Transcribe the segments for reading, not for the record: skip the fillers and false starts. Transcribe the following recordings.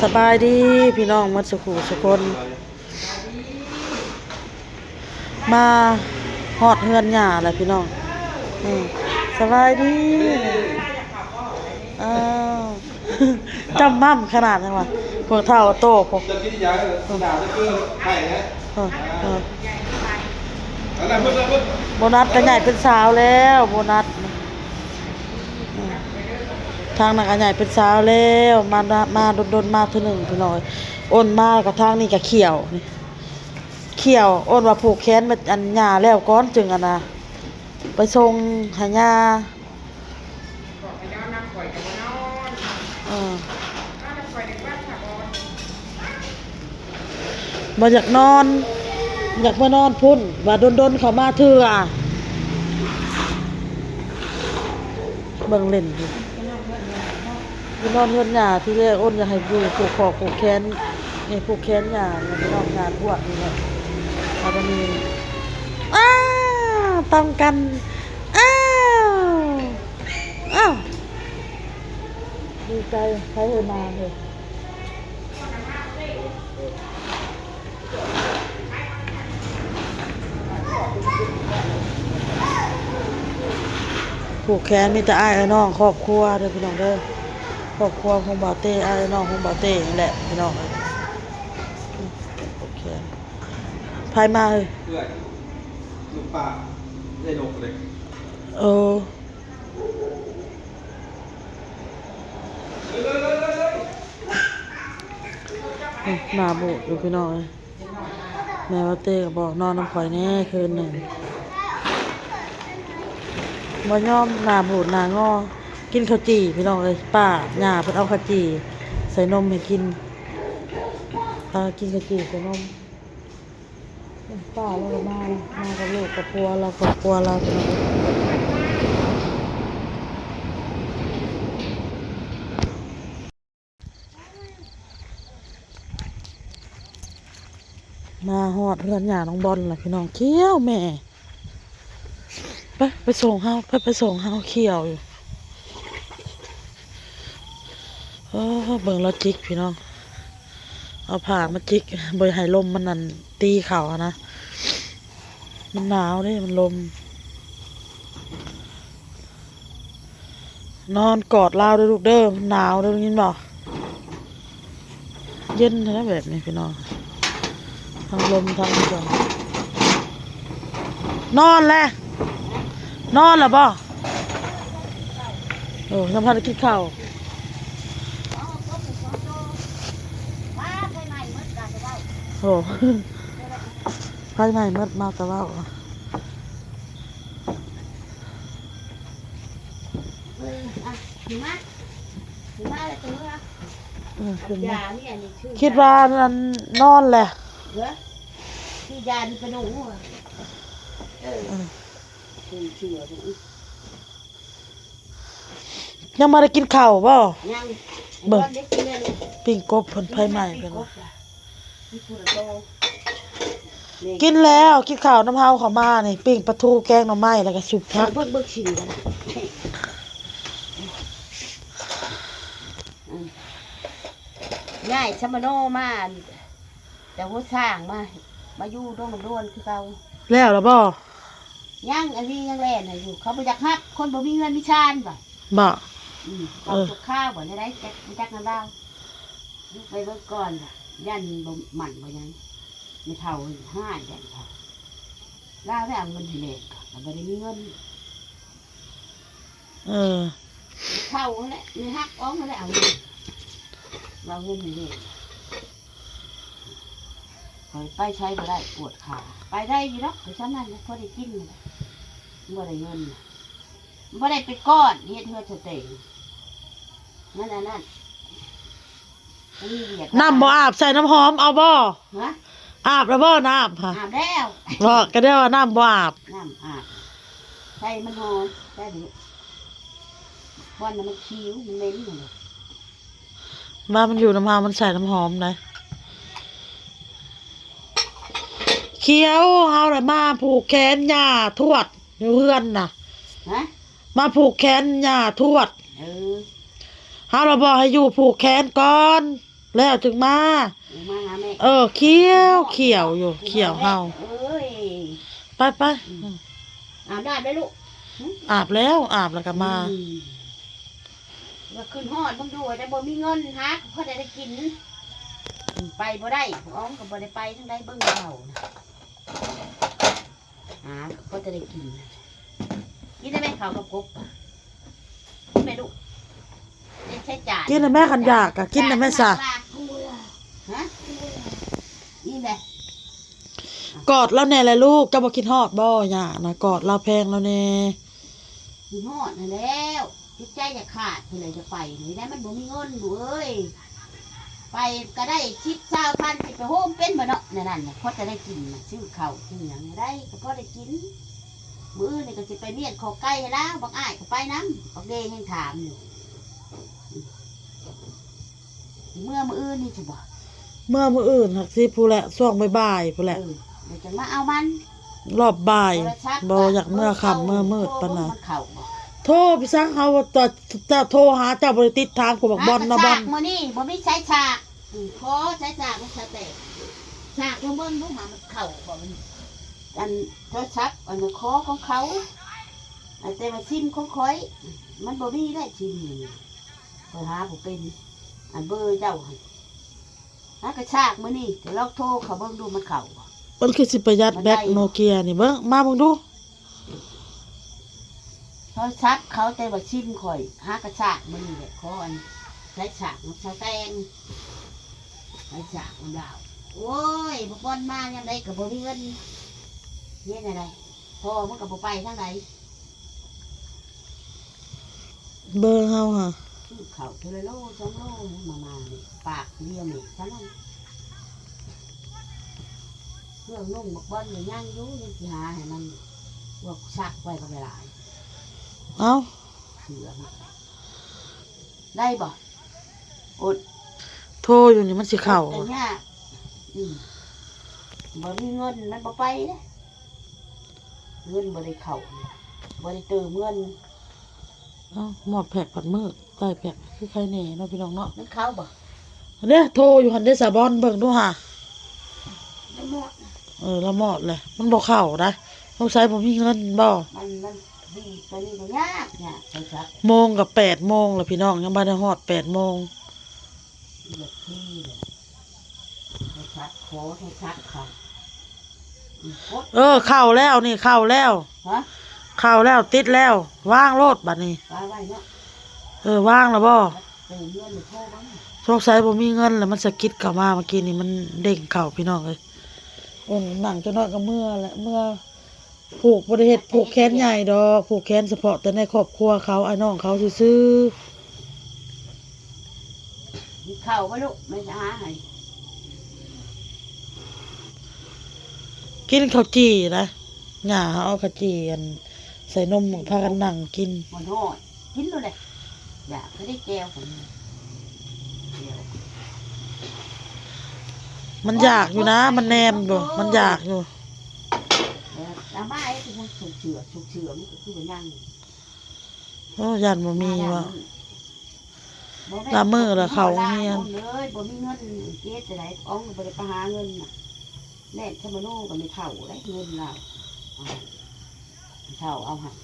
สบายดีพี่น้องมัดสุขุสุคนมาฮอดเฮือนหญ้าแหละพี่น้องสบายดีอ้าวจำมั่มขนาดนั้นวะพวกเท่าโตพวกโบนัสกันใหญ่เป็นสาวแล้วโบนัสทางนักกันใหญ่เป็นสาวแล้วมาโดนมาเท่านึงพี่น้อยอ้นมากับทางนี้กับเขียวนี่เขียวอ้นว่าผูกแขนมาอันหญ้าแล้วก้อนจึงอันน่ะไปส่งหาหญ้ามาอยากนอนอยากมานอนพุ่นว่าโดนเขามาเถื่อเบิ่งเล่นดิพี่นอนเฮือนหญ้าที่แรกอ้นอยากให้อยู่ผูกคอผูกแขนนี่ผูกแขนหญ้าพี่น้องงานบวชนี่แหละอาตมีตำกันอ้าวดีใจใครเอ่ยมาเลยผูกแขนมีแต่อ้ายน้องครอบครัวเด้อพี่น้องเด้อครอบครัวของบ่าวเต้อ้ายน้องของบ่าวเต้นี่แหละพี่น้องผูกแขนไผมาเอ้ยเพื่อนลูกป้าได้นกเลยหน้าบูดอยู่พี่น้องแม่ว่าเต้ก็บอกนอนน้ำข่อยแน่คืนหนึ่งบ่ยอมหน้าบูดหน้างอกินข้าวจี่พี่น้องเลยป้าย่าเพิ่นเอาข้าวจี่ใส่นมให้กินกินข้าวจี่ใส่นมป้าเราก็มากับลูกกับพัวเรากับพัวเราพี่น้องมาฮอดเรือนหญ้าน้องบอลล่ะพี่น้องเขี้ยวแม่ไปส่งเฮาไปส่งเฮาเขี้ยวอยู่เบิ่งเราจิกพี่น้องเอาผ้ามาจิกบ่ให้ลมมันนั่นตีเข่านะมันหนาวนี่มันลมนอนกอดลาวด้วยลูกเด้อหนาวเด้อยินบ่เย็นนะแบบนี้พี่น้องทั้งลมทั้งฝนนอนแล้วบ่โอ้สัมภาษณ์กินข้าวโอ้ไฟไหม้มืดมากแต่ว่าคิดว่านั้นนอนแหละคือยาดีกระดูกยังมาได้กินข้าวบ่ยังเบิ่งปิ้งกบเพิ่นไฟไหม้เพิ่นกินแล้วกินข้าวน้ำเฮาเข้ามานี่ปิ้งปลาทูแกงหน่อไม้แล้วก็ซุปผักเบิกชิงกันง่ายชะมโนมาแต่ว่าสร้างมาอยู่ตรงมันด้วนคือเราแล้วบ่ยังอันนี้ยังแล่นอยู่เขาไปจักฮักคนบ่มีเงินมีชานบ่เขาตกข้าวบ่ได้จักน้ำดาวยุบไปเบิกก่อนยันบ่หมั่นบ่ยังไม่เท่า5ยันเท่าดาวได้เอาเงินที่เล็กมันบ่ได้มีเงินเท่าแหละมีฮักอ้องแล้วเอาเงินที่เล็กไปใช้บ่ได้ปวดขาไปได้อยู่แล้วแต่ฉันนั่นพอได้กินบ่ได้เงินบ่ได้ไปก้อนเฮ็ดเฮือดสเต็งนั่นน้ำบ่อาบใส่น้ำหอมเอาบ่อาบแล้วบ่น้ำอาบแล้วบ่ก็ได้ว่าน้ำบ่อาบอาบใส่มันหอมใส่ดิวันนั้นมันคิ้วมันเหม็นเลยมันอยู่น้ำหอมมันใส่น้ำหอมเลยเขียวเฮาเลยมาผูกแขนหญ้าทวดอยู่เฮือนน่ะมาผูกแขนหญ้าทวดเฮาเราบอกให้อยู่ผูกแขนก่อน แล้วจึงมา มาหาแม่ เขียวอยู่เขียวเฮา เอ้ย ไปอาบน้ำได้ลูก อาบแล้วอาบแล้วก็มา ว่าขึ้นฮอดมึงดูแต่บ่มีเงินฮะเพื่อได้กินไปบ่ได้อ้อมก็บ่ได้ไปทั้งใดเบิ่งเขาเพื่อจะได้กินได้ไหมเขากับกบกินไหมลูกใช้จาน กินได้แม่คันอยากอะกินได้แม่ซะ ฮะนี่แหละ กอดแล้วแน่แหละลูกเจ้าบ่คิดฮอดบ่หย่านะกอดเราแพงแล้วแน่ ขึ้นฮอดนั่นแล้วจิตใจจะขาดเลยจะไปนี่ได้มันบ่มีเงินดูเอ้ยไปก็ได้ชิดเช้าพันสิไปโฮมเป็นบ่เนาะนั่นเนี่ยพอจะได้กินซื้อข้าวซื้อหยังได้ก็พอได้กินมื้อนี่ก็สิไปเมียนขอไก่แล้วบักอ้ายก็ไปน้ำบักเดงยังถามอยู่เมื่อมื้ออื่นนี่จะบอก เมื่อมื้ออื่นหักสิผู้แหละช่วงบ่ายๆผู้แหละ เดี๋ยวจะมาเอามัน รอบบ่ายบ่อยากเมื่อค่ำเมื่อมืดปานน่ะ เข่าบ่ โทรพี่ซักเขาจะโทรหาเจ้าบ่ได้ติดทางกูบอกบอลนะบอล ฉากมื้อนี้บ่มีใช้ฉากขอใช้ฉากมันสเตะฉากลงเบิ่งดูหามันเข่าบ่มันอันโทรศัพท์อันคอของเขาอันแต่ว่าซิมของข่อยมันบ่มีได้ซิมนี่ข่อยหาบ่เป็นอันเบอร์เจ้าหั่นหากระชากมื้อนี้เดี๋ยวเราโทรเขาเบิ่งดูมันเข่าบ่ มันคือสิประหยัดแบตโนเกียนี่เบิ่งมาเบิ่งดู โทรศัพท์เขาแต่ว่าซิมข่อยหากระชากมื้อนี้แหละขออันใช้ฉากมันใช้แตงใช้ฉากมันดาวโอ้ยบ่ปอนมายังไดก็บ่มีเงินเฮ็ดอะไรพ่อมันก็บ่ไปทางใด เบอร์เฮาค่ะ ซื้อข้าวเทอละโล2 โลมานี่ปากเดียวนี่เท่านั้นเครื่องนุ่งบักบอนนี่ยังอยู่ยังสิหาให้มันพวกซักไว้ก็ไม่หลาย เอ้า เสือมันได้บ่อด โทรอยู่นี่มันสิเข้า แต่ยากบ่มีเงินมันบ่ไปเด้เงินบ่ได้เข้าบ่ได้เติมเงิน เอ้าหมอดแผกผัดมืดใต้แผกคือใครแน่เนาะพี่น้องเนาะ มันเข้าบ่ อันเนี้ยโทรอยู่หันได้สาบอนเบิ่งดูห่า ได้หมด ละหมอดเลยมันบ่เข้านะต้องใช้บ่มีเงินบ่ มันดีตัวนี้ก็ยากเนี่ยใช่ครับ โมงกับ8 โมงแล้วพี่น้องยังบ่ได้ฮอด8 โมง เลือกที่เลยใช่ครับขอใช่ครับค่ะกด เข้าแล้วนี่เข้าแล้ว ฮะ เข้าแล้วติดแล้วว่างโลดบัดนี้ ไปไว้เนาะ ว่างแล้วบ่ เติมเงินหรือโทรบ้าง สงสัยบ่มีเงินแล้วมันสะกิดเข้ามาเมื่อกี้นี่มันเด้งเข้าพี่น้องเอ้ยหนังจะน้อยก็เมื่อแหละเมื่อผูกบ่ได้เฮ็ดผูกแขนใหญ่ดอกผูกแขนเฉพาะแต่ในครอบครัวเขาไอ้น้องเขาซื่อ มีเข่าไว้ลูกไม่จะหาให้ ๆกินข้าวจี่นะหย่าเอาข้าวจี่อันใส่นมพากันนั่งกิน มันหอดกินเลยเลยอยากให้ได้แก้วผมแก้ว มันอยากอยู่นะ มันแนมอยู่มันอยากอยู่ แล้วมาไอ้ที่มันฉุกเฉื่อมันก็คือมันนั่ง ยันบ่มีว่าลามือละเขาเฮียน เลยบ่มีเงินเจ๊จะไหนอ้องบ่ได้ไปหาเงินน่ะแน่ชะมโนก็ไม่เท่าได้เงินเราเท่าเอาหัก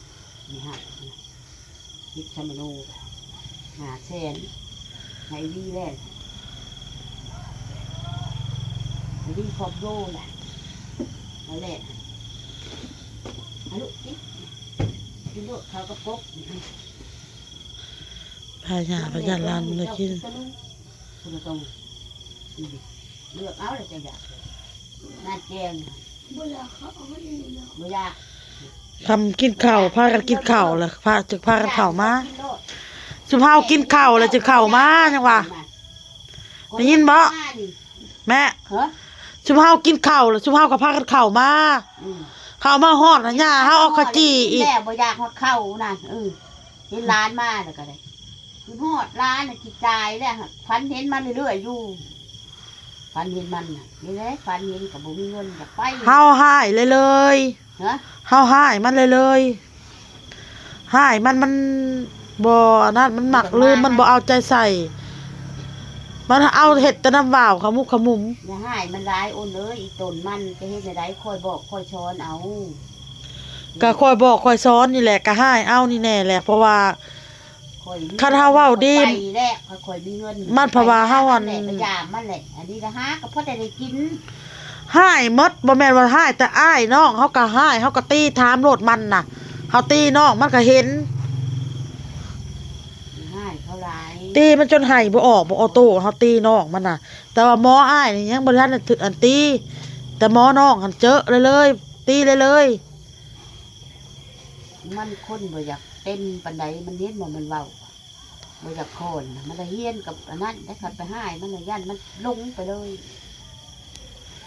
ไม่หักคิดชะมโน500,000ให้ดีแล้ให้ดีครอบโลแหละนั่นแหละลูกกินลูกเขาก็ปก พาหย่าพายันลานมันเลยกิน คุณต้องเลือกเอาเลยจะอยากน่าแกงบุญเขาเอาไม่ดีเนาะบุญยา ทำกินข้าวพากันกินข้าวเลยพากันข้าวมาสุภาพกินข้าวแล้วจะข้าวมาจังหวะได้ยินบ่แม่สุภาพกินข้าวแล้วสุภาพก็พากันข้าวมาข้าวมาฮอดนะย่าเฮาเอาข้าวจี้อีก แม่บุญยาฮอดเข้านั่นเห็นร้านมาแล้วก็ได้คือฮอดร้านน่ะจิตใจแล้วฟันเห็นมันเรื่อยๆอยู่ฟันเห็นมันน่ะนี่แหละฟันเห็นกับบุมีเงินอยากไป เฮาหายเลยเฮาหายมันเลยหายมันบ่นั่นมันหมักลืมมันบ่เอาใจใส่ มันเอาเห็ดแตะน้ำว่าวขมุกขมุม อย่าให้มันร้ายโอนเลยอีต้นมันจะเฮ็ดได้คอยบอกคอยช้อนเอา ก็คอยบอกคอยซ้อนนี่แหละก็ให้เอานี่แน่แหละเพราะว่า คอยมี คันเฮาเว้าดี ไปแลกคอยมีเงิน มันเพราะว่าเฮาอัน ไปแหละพยายามมันแหละอันนี้ละฮะก็พอได้กิน ให้หมดบ่แม่นว่าให้แต่อ้ายน้องเฮาก็ให้เฮาก็ตีถามโลดมันน่ะเฮาตีน้องมันก็เห็น ให้เขาร้าย ตีมันจนไห้บ่ออกบ่ออโต้เฮาตีน้องมันน่ะ แต่ว่าหมออ้ายนี่ยังบ่ทันได้ถึกอันตี แต่หมอน้องหันเจอเลยตีเลย มันคนบ่อยากเต้นปันใดมันเฮ็ดบ่มันเว้าบ่อยากโคนมันละเฮียนกับอันนั้นได้ขัดไปให้มันละยันมันลงไปเลย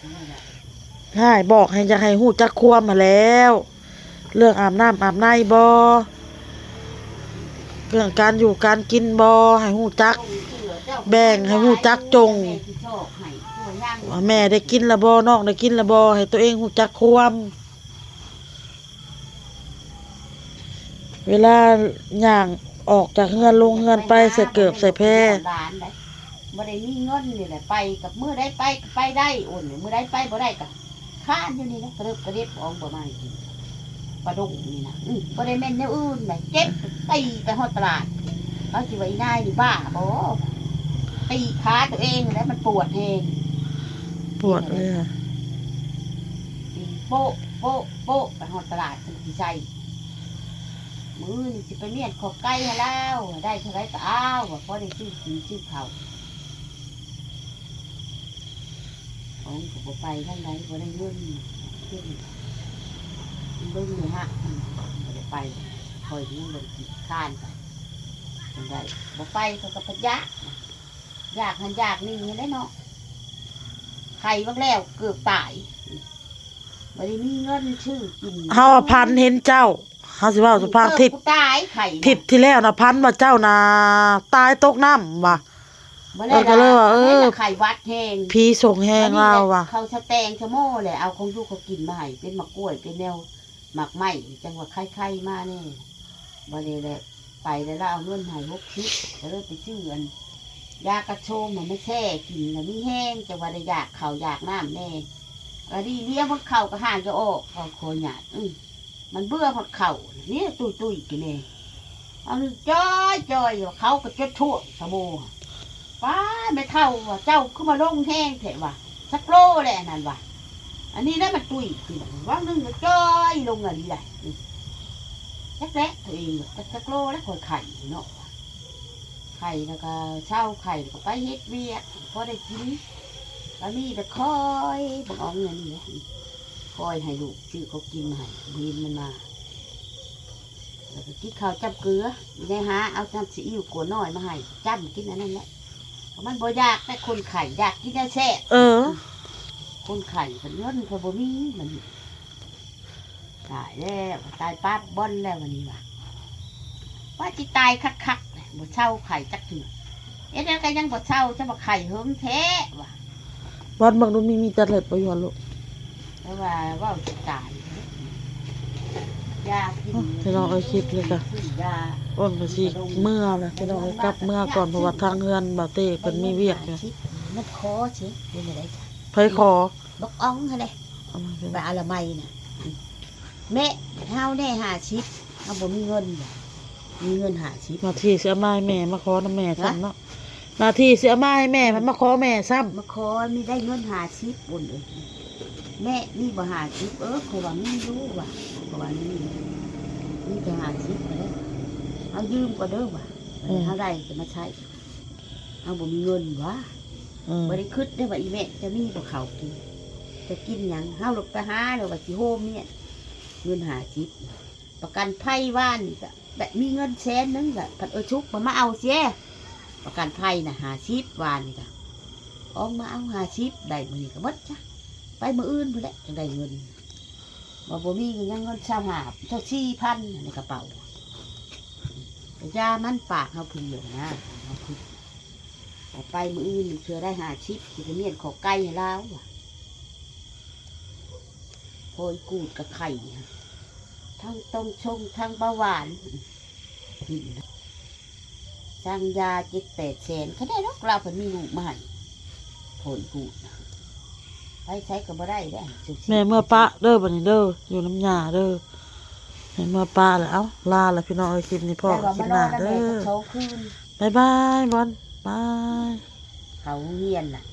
นี่แหละ ให้บอกให้อยากให้ฮู้จักความมาแล้ว เรื่องอาบน้ำอาบในบ่เรื่องการอยู่การกินบ่ให้ฮู้จัก แบ่งให้ฮู้จักจง ว่าแม่ได้กินและบ่น้องได้กินและบ่ให้ตัวเองฮู้จักความเวลาย่างออกจากเฮือนลงเฮือนไปใส่เกือบใส่แพร ร้านได้บ่ได้มีเงินนี่แหละไปกับมื้อได้ไปก็ไปได้โอนมื้อได้ไปบ่ได้ก็ค้านอยู่นี่นะกระเดิบกระเด็บออกบ่มากินปลาดุกนี่นะบ่ได้แม่นแนวอื่นได้เจ็บตีไปฮอดตลาดเขาสิว่าอีนายนี่บ้าบ่ตีขาตัวเองแล้วมันปวดแฮง ปวดเลยอะ ตีโป๊ะโป๊ะโป๊ะไปฮอดตลาดจังสิใส่มื้อนี่สิไปเมียนขอบไก่ให้แล้วได้เท่าไรก็เอาว่าพอได้ซื้อกินซื้อข้าวของก็บ่ไปทางใดบ่ได้เงินขึ้นเบิ่งเลยฮะบ่ได้ไปคอยยังบ่ได้กินข้านไปจังไดบ่ไปเขาก็พะยะอยากหันอยากนี่ได้เนาะไข่บักแล้วเกือบตายบ่ได้มีเงินชื่อกิน เฮาอะพันเห็นเจ้าเฮาสิเว้าสุภาพทิศ กูตายไข่น่ะ ทิศที่แล้วน่ะพันว่าเจ้าน่ะตายตกน้ำว่ะ บ่ได้ ก็เลยว่าไข่วัดแห้ง ผีส่งแฮงเราว่ะ เขาชะแตงชะโม่เลยเอาของลูกเขากินมาให้เป็นมะกล้วยเป็นแนวหมักไหมจังหวะไข่ๆมาเนี่ยบ่ได้แหละไปแล้วเราเอาเงินให้60แล้วเลยไปซื้ออันยากระโชมมันไม่แช่กินแล้วมีแห้งจังหวะได้อยากข้าวอยากน้ำแน่ก็ดีเลี้ยงพวกเขาก็ห่างจะออกเอาโคหยาดมันเบื่อพวกเขาเนี่ยตุยกินเองเอาจ้อยว่าเขาก็จะทั่วสมอป้าไม่เท่าว่าเจ้าขึ้นมาลงแห้งเถอะว่ะสักโลแหละนั่นว่ะอันนี้นะมันตุยขึ้นว่านึงก็จ้อยลงอะไรได้จักแรกตัวเองสักโลแล้วคอยไข่เนาะไข่แล้วก็เช่าไข่ก็ไปเฮ็ดเวียกพอได้กินแล้วมีแต่คอยบอกเอาเงินนี่คอยให้ลูกชื่อเขากินให้บินมันมาแล้วก็กินข้าวจับเกลือได้หาเอาน้ำซีอิ๊วกลัวน้อยมาให้จ้ำกินอันนั้นแหละมันบ่ยากแต่คนไข่อยากกินได้แซ่คนไข่เป็นเงินพอบ่มีมันตายแล้วตายปั๊บบอนแล้ววันนี้ว่ะว่าจิตายคักๆเลยบ่เช่าไข่จักเถื่อเอ๊ะแล้วก็ยังบ่เช่าจะมาไข่เฮิงแท้ว่ะ วัดบางดูมีจัดเล็ดบ่อยู่ลูก แล้วว่าจะตายยากิน พี่น้องเอาคลิปเลยจ้ะ ยา อ้นก็สิเมื่อนะพี่น้องกลับเมื่อก่อนเพราะว่าทางเฮือนบ่าวเต้เพิ่นมีเวียกอยู่ มันคอสิเป็นอะไรจ้ะ ไผขอ บักอ่องอะไร เอามาเป็น ไปอาละไมน่ะแม่เฮาได้50เฮาบ่มีเงินบ่มีเงิน50 หน้าที่สิเอามาให้แม่มาขอนำแม่ซ้ำเนาะหน้าที่สิเอามาให้แม่มันมาขอแม่ซ้ำ มาขอมีได้เงิน50บนแม่มีบ่50เขาว่ามีรู้ว่ะเขาว่ามีแต่50ก็ได้เอายืมก็เด้อว่ะเฮาได้จะมาใช้เฮาบ่มีเงินว่ะ บ่ได้คิดได้ว่าอีแม่จะมีบ่เขากินจะกินหยังเฮาลงไปหาแล้วว่าสิโฮมเนี่ยเงิน50ประกันภัยว่านนี่ก็แบบมีเงินแสนนึงก็ผัดชุกมาเอาเสียประกันภัยน่ะ50ว่านนี่ก็ออกมาเอา50ได้มื้อนี้ก็หมดจ้ะไปมื้ออื่นพุ่นแหละจังได้เงินบ่มีก็ยังเงิน25เท่า 4,000ในกระเป๋าแต่ยามันปากเฮาพึ่งอยู่นะเฮาพึ่งไปมืออื่นเชื่อได้50ที่จะเมียนขอไก่ให้แล้วโพยกูดกับไข่ทั้งต้มชงทั้งเบาหวานกิน สร้างยา7-8 แสนเขาได้ดอกเราเพิ่นมีลูกมาให้ผลกูดนะไปใช้ก็บ่ได้เด้อสุสิ แม่เมื่อปะเด้อบัดนี้เด้ออยู่น้ำยาเด้อแม่เมื่อปะแล้วเอ้าลาแล้วพี่น้องเอ้ยคลิปนี้พ่อ แต่ว่า คลิ มา ป น ห อ น้าน แล้ว เด้ แม่ก็ อ โชว์คืน บ๊ายบายบอลบาย เขาเฮียนน่ะ